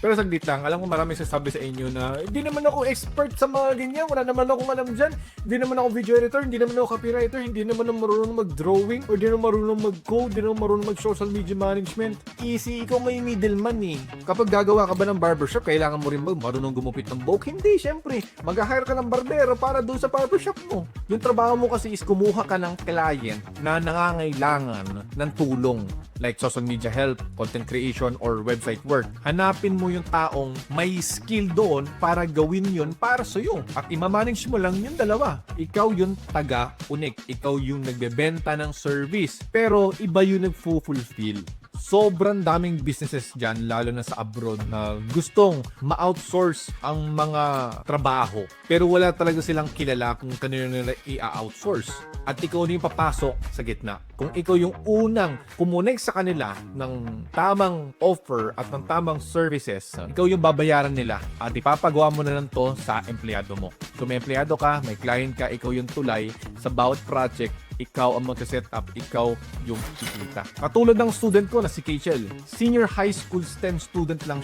Pero saglit lang, alam ko marami sasabi sa inyo na hindi naman ako expert sa mga ganyan, wala naman akong alam dyan, hindi naman ako video editor, hindi naman ako copywriter, hindi naman ako marunong mag-drawing, or hindi naman marunong mag-code, hindi naman marunong mag-social media management. Easy, ikaw may middleman eh. Kapag gagawa ka ba ng barbershop, kailangan mo rin ba marunong gumupit ng buhok? Hindi, syempre. Mag-hire ka ng barbero para doon sa barbershop mo. Yung trabaho mo kasi is kumuha ka ng client na nangangailangan ng tulong, like social media help, content creation, or website work. Hanapin mo yung taong may skill doon para gawin yun para sa'yo. At imamanage mo lang yung dalawa. Ikaw yung taga-unik. Ikaw yung nagbebenta ng service. Pero iba yung nag-fulfill. Sobrang daming businesses dyan, lalo na sa abroad, na gustong ma-outsource ang mga trabaho. Pero wala talaga silang kilala kung kanino nila i-outsource. At ikaw na yung papasok sa gitna. Kung ikaw yung unang kumonek sa kanila ng tamang offer at ng tamang services, ikaw yung babayaran nila at ipapagawa mo na lang to sa empleyado mo. Kung may empleyado ka, may client ka, ikaw yung tulay sa bawat project, ikaw ang mag-set up, ikaw yung kikita. Katulad ng student ko na si Kachel, senior high school STEM student lang siya.